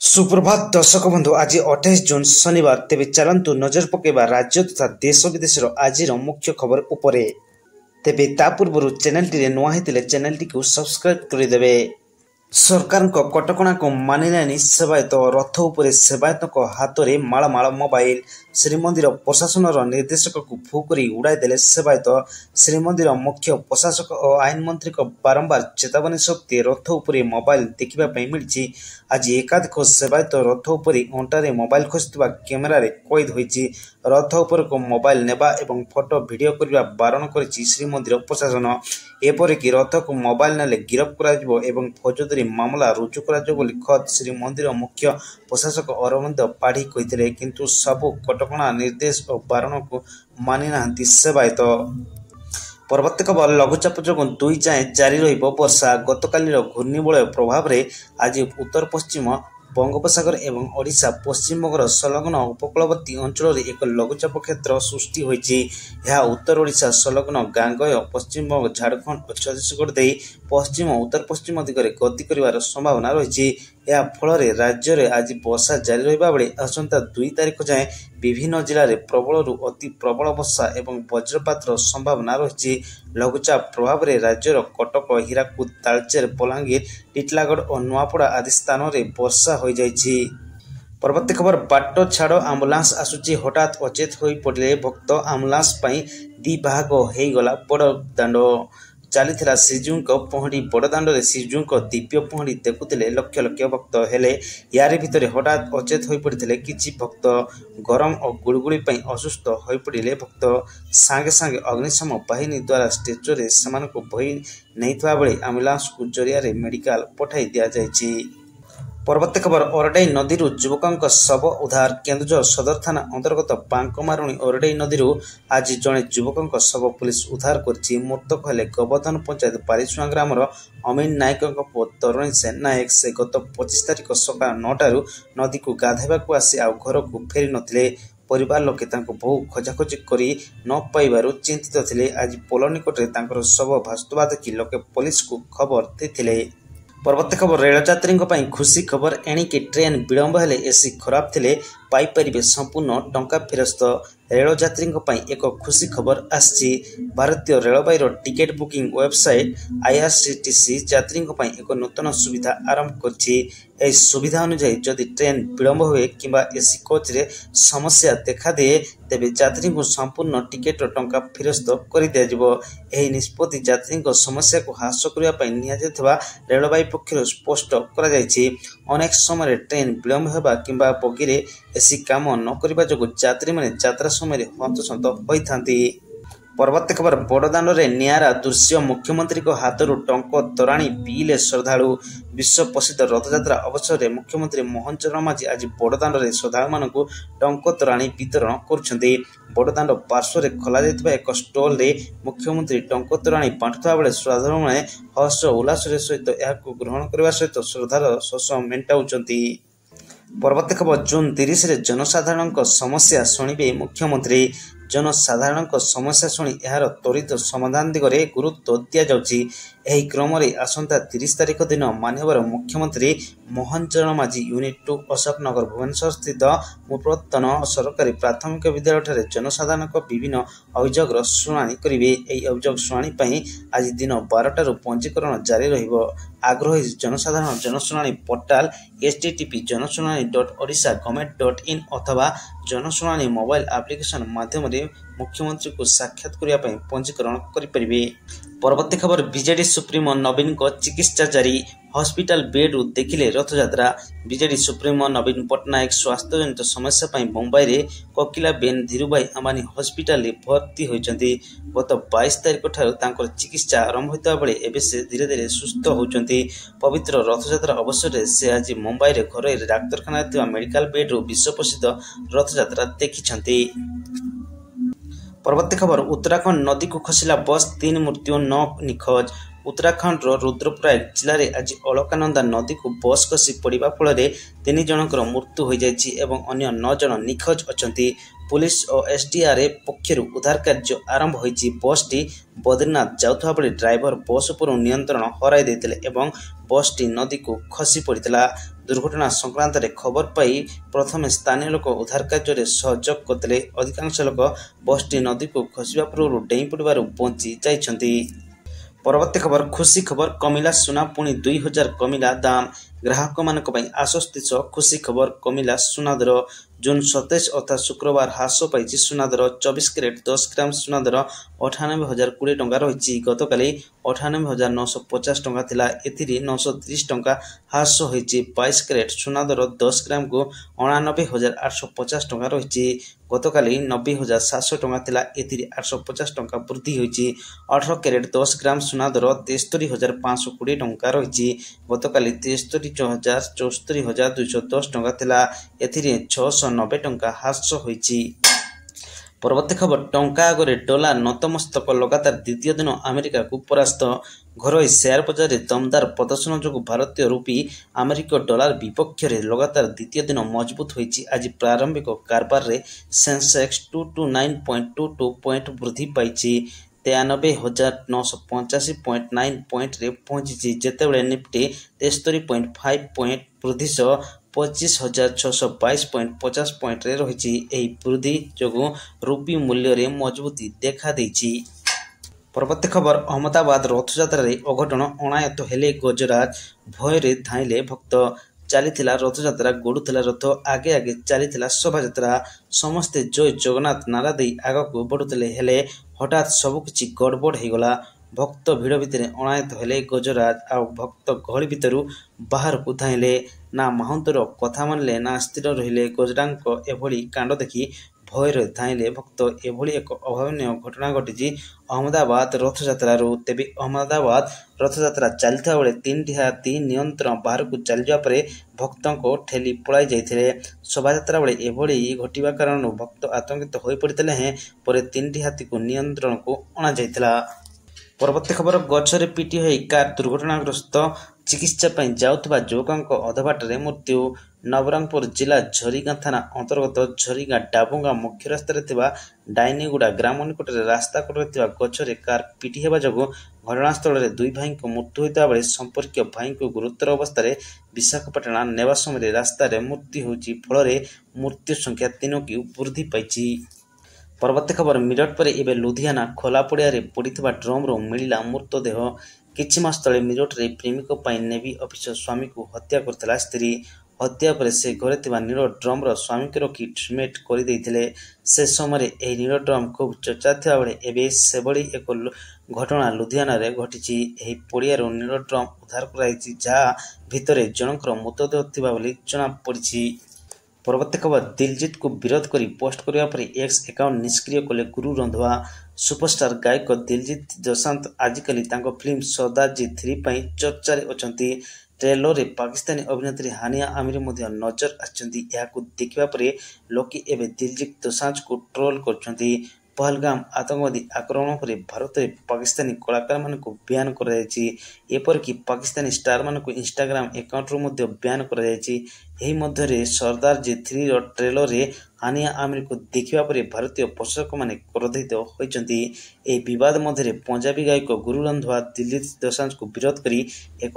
सुप्रभात दर्शक बंधु आज 28 जून शनिवार तेबे चलंतु नजर पकेबा राज्य तथा देश विदेशर आज मुख्य खबर उपरे। तेबे ता पूर्व चैनल टी नुआ हेतिले चैनल टी को सब्सक्राइब करदेवे। सरकार कटकणा को मानिलानी सेवायत रथ उपरे सेवायत हाथ में मालमाल मोबाइल। श्रीमंदिर प्रशासन निर्देशक को फुकरी उड़ाई देले सेवायत। श्रीमंदिर मुख्य प्रशासक और आईन मंत्री को बारंबार चेतावनी सत्वे रथ उपरे मोबाइल देखा मिली। आज एकाधिक सेवायत रथ उपरे अंटारे मोबाइल खोजुवा कैमेरा कैद होती। रथ उपर को मोबाइल नेबा एवं फोटो वीडियो करने बारण कर श्रीमंदिर प्रशासन। एपरिक रथ को मोबाइल नेले गिरफ कर फौजदारी मामला रुजु कर खद श्रीमंदिर मुख्य प्रशासक अरविंद पाढ़ी कहते, किंतु सबु कटकणा निर्देश और बारण को मानि नाहांती सेवायत। परवर्ती खबर लघुचाप जो 2 जाए जारी वर्षा। गतकालीर घूर्णिबलय प्रभाव में आज उत्तर पश्चिम बंगोपसागर एवं ओडिशा पश्चिमबंगर संलग्न उपकूलवर्ती अंचल एक लघुचाप क्षेत्र सृष्टि होइछि। यह उत्तर ओडिशा संलग्न गांगेय पश्चिमबंग झारखंड और छत्तीसगढ़ दे पश्चिम उत्तर पश्चिम दिगरे गति करिवार संभावना रही। या फल राज्य में आज वर्षा जारी रहा बेले आसंता 2 तारिख जाए विभिन्न जिले में प्रबल अति प्रबल वर्षा एवं वज्रपात संभावना रही। लघुचाप प्रभाव में राज्यर कटक, हीराकुद, तालचेर, बलांगीर, टिटलागढ़ और नुआपड़ा आदि स्थान में वर्षा हो जाइछि। परवर्ती खबर बाट छाड़ आम्बुलांस आसुची हठात अचेत हो पड़े भक्त। आम्बुलांस दी भाग होगला बड़ दाण्ड। चली श्रीजू पहड़ी बड़दाण्ड में श्रीजू दिव्य पहड़ी देखुले लक्ष लक्ष भक्त हेले यार भितर हठात अचेत हो पड़ते किछि भक्त। गरम और गुड़गुड़ी असुस्थ हो पड़े भक्त। सांगे सांगे अग्निशम बाहिनी द्वारा स्ट्रेचर से बही नहीं बेले आम्बुलांस को जरिया मेडिकल पठाई दि जाइछि। परवर्ती खबर ओरडई नदी युवक शव उद्धार। केन्दुझर सदर थाना अंतर्गत बांकमारुणी ओरडई नदी आज जड़े युवक शव पुलिस उद्धार कर। मृतक हेले गोवर्धन पंचायत पारिशुआ ग्रामर अमीन नायक पुओ तरुणी सेन नायक। से गत 25 तारिख सकाल 9टारू नदी को गाधेबाकू आसी आ घर को फेरी नथिले। परिवार लोके बहु खोजाखोजी करी न पाइबारु चिंतित थिले। आज पोल निकटरे तांकर शव भासुवा देखि लोके पुलिस को खबर देथिले। परवर्ती खबर रेलयात्री खुशी खबर। एणिके ट्रेन विलंब हेले एसी खराब थिले पाइपर संपूर्ण टंका फेरस्त। रेलयात्री एक खुशी खबर आसी। भारतीय रेलवाई टिकेट बुकिंग वेबसाइट आईआरसीटीसी यात्री एक नूतन सुविधा आरंभ कर। सुविधा अनुसार जदि ट्रेन विलंब हुए कि एसी कोच रे समस्या देखा दे तेबे यात्री को संपूर्ण टिकेट टंका फेरस्त कर दिया। निष्पत्ति यात्री समस्या को ह्रास करने रेलवाई पक्षर स्पष्ट कर। अनेक समय ट्रेन विलंब होगा कि बगी रे एसी काम न करने जो यात्री मैंने यात्रा समय हंतसंत होती। परवर्ती खबर बड़दाण्ड में नियारा दृश्य। मुख्यमंत्री हाथरू टंक तोराणी पीले श्रद्धालु। विश्व प्रसिद्ध रथयात्रा अवसर में मुख्यमंत्री मोहन चरण माझी आज बड़दाण्ड में श्रद्धालु मानू टंक तोराणी वितरण कर। बड़दाण्ड पार्श्व खोल एक स्टल में मुख्यमंत्री टंक तोराणी बांटुवा बेले श्रद्धालु मैंने हर्ष उल्लास सहित ग्रहण करने सहित श्रद्धार शोष मेटाऊँच। परवर्ती खबर जून 30 रे जनसाधारण समस्या शुणिबे मुख्यमंत्री। जनसाधारण समस्या शुणी यार त्वरित समाधान दिगरे गुरुत्व दि जाउछि। एही क्रम रे आसंता 30 तारिख दिन माननीय मुख्यमंत्री मोहन चरण माझी यूनिट 2 अशोकनगर भुवनेश्वर स्थित पूर्वतन सरकारी प्राथमिक विद्यालय जनसाधारण विभिन्न अभियोग शुणाणी करेंगे। यह अभियोग शुणाणी आज दिन 12टारू पंजीकरण जारी रहिबो। आग्रही जनसाधारण जनशुणाणी पोर्टाल http://जनशुणाणी.odisha.government.in अथवा जनशुणाणी मोबाइल एप्लिकेशन माध्यम मुख्यमंत्री को साक्षात करने पंजीकरण करेंगे। परवर्ती खबर बीजेडी सुप्रीमो नवीन को चिकित्सा जारी। हॉस्पिटल बेड्रु देखिले रथयात्रा। बीजेडी सुप्रीमो नवीन पट्टनायक स्वास्थ्य जनित समस्या मुंबई रे कोकिलाबेन धीरुभाई अंबानी हॉस्पिटल भर्ती होइछन्ति। गत 22 तारिख ठारू चिकित्सा आरंभ होता बेले एबे से धीरे धीरे सुस्थ होउछन्ति। पवित्र रथयात्रा अवसर में से आज मुंबई रे घर डाक्तखाना मेडिकल बेड्रु विश्व प्रसिद्ध रथयात्रा देखिछन्ति। परवर्ती खबर उत्तराखंड नदी को खसला बस 3 मृत्यु 9 निखोज। उत्तराखंड रुद्रप्रयाग जिले में आज अलकानंदा नदी को बस खसी पड़ा फल 3 जनकर मृत्यु हो जाएगी एवं अन्य 9 जन निखोज अछंती। पुलिस और एसडीआरएफ पक्षर उद्धार कार्य आरंभ होइछि। बस टी बद्रीनाथ जाउथबा बेले ड्राइवर बस उपर नियंत्रण हराई देथिले एवं बस टी नदी को खसी पड़ितला। दुर्घटना संक्रांत खबर पाई प्रथम स्थानीय लोक उद्धार कार्य सहयोग करते। अधिकांश लोक बसटी नदी को खसवा पूर्व डेई पड़ू बंची जाइछन्ति। परवर्ती खबर खुशी खबर कमिला सुना पुणी 2000 कमिला दाम ग्राहक मानक पई आश्वस्ति सह खुशी खबर कमिला सुना दर जून 27 अर्थात शुक्रवार ह्रास पाई सुना दर 24 कैरेट 10 ग्राम सुना दर 98,020 टंका रही। गतकाली 98,950 टंका थिला एथिरी 930 टंका ह्रास होईची। 22 कैरेट सुना दर 10 ग्राम को 89,850 टंका रही। गतकाली 90,700 टंका थिला एथिरी 850 टंका वृद्धि होईची। 18 कैरेट 10 ग्राम सुना दर 73,520 टंका रही। गतकाली 73,74,210 टंका थिला एथिरे 690 टंका ह्रास होईची। परवर्ती खबर टंका आगे डॉलर नतमस्तक लगातार द्वितीय दिन अमेरिका को परास्त। घरोई शेयर बजार में दमदार प्रदर्शन जो भारतीय रूपी अमेरिक डॉलर विपक्ष में लगातार द्वितीय दिन मजबूत होईची। आज प्रारंभिक कारबार में सेंसेक्स 229.22 पॉइंट वृद्धि पाई 93,985.9 पॉइंट रे पहुंची। जेतेबेले निफ्टी 73.5 पॉइंट वृद्धि सह 25,622.50 पॉइंट रे रही। यही वृद्धि जो रूपी मूल्य रे मजबूती देखा देछि। परवर्ती खबर अहमदाबाद रथयात्रा अघटन अणायत हेले गजराज भय धाइले भक्त। चलीथिला रथयात्रा गड़ुला रथ आगे आगे चलीथिला शोभायात्रा। समस्ते जय जगन्नाथ नारा दे आगक बढ़ुले हेले हठात सबकिछि गड़बड़ होगला। भक्त भिड़ भितर अणायत हेले गजराज आ भक्त गहली भितर बाहर को धाइले। ना महंतर कथा मानले ना स्थिर रहिले। गजरांक एभली कांड देखि भय धाइले भक्त। एभली एक अभावनीय घटना घटी अहमदाबाद रथयात्रा। तेबे अहमदाबाद रथयात्रा चलता बेले 3टी हाथी नियंत्रण बाहर को चल जावा पर भक्तों को ठेली पलाई जाइथिले। शोभायात्रा बेले एभली घटिबा कारण भक्त आतंकित होई पड़ितले हैं। पर 3टी हाथी को नियंत्रण को अणा जाइथिला। परवर्ती खबर गछरे पिटी होई कार दुर्घटनाग्रस्त चिकित्सा पई जाउथबा युवकक अधबाटरे मृत्यु। नवरंगपुर जिला झरीगां थाना अंतर्गत झरीगां डाबुंगा मुख्य रास्ता थिबा डाइनीगुड़ा ग्राम निकट रास्ता कड़े थिबा गछरे कार पिटी हेबा जोगु घटनास्थल में 2 भाई मृत्यु होता बेले संपर्क भाई को गुरुतर अवस्था विशाखापाटना नेवा समय रास्ता मृत्यु होची। फल मृत्यु संख्या 3 की वृद्धि पाई। परवर्ती खबर मिरट पर एवं लुधियाना खोला पड़िया पड़ता ड्रम मिला मृतदेह। किछि मास तले मिरट रे प्रेमिक नेवी ऑफिसर स्वामी को हत्या करथिला स्त्री। हत्या पर से घरे थिबा नील ड्रम स्वामी को रखी सिमेंट कर से समय यह नील ड्रम खूब चर्चा था बेले एवं से एक घटना लुधियाना रे घटी। यह पड़िया नील ड्रम उद्धार कराई जहाँ भितर जनकर मृतदेह थिबा बोली जना पड़ी। परवर्ती खबर दिलजीत को विरोध करी पोस्ट करने पर एक्स अकाउंट निष्क्रिय कले गुरु रंधवा। सुपरस्टार गायक दिलजीत दोसांझ आजिकली फिल्म सरदारजी 3 पर चर्चा अछंती। ट्रेलर रे पाकिस्तानी अभिनेत्री हानिया आमिर नजर आछंती। याकु देखिबा परे लोके एबे दिलजीत दोसांझ को ट्रोल करछंती। पहलगाम आतंकवादी आक्रमण पर भारत में पाकिस्तानी कलाकार मान बैन करपरिक पाकिस्तानी स्टार मान इंस्टाग्राम अकाउंट बैन कर सरदारजी 3 ट्रेलर रे हानिया आमिर को देखिबा परे भारतीय पोषक माने क्रोधित होइछंती। ए विवाद मध्य पंजाबी गायक गुरु रंधवा दिलजीत दोसांझ को विरोध करी एक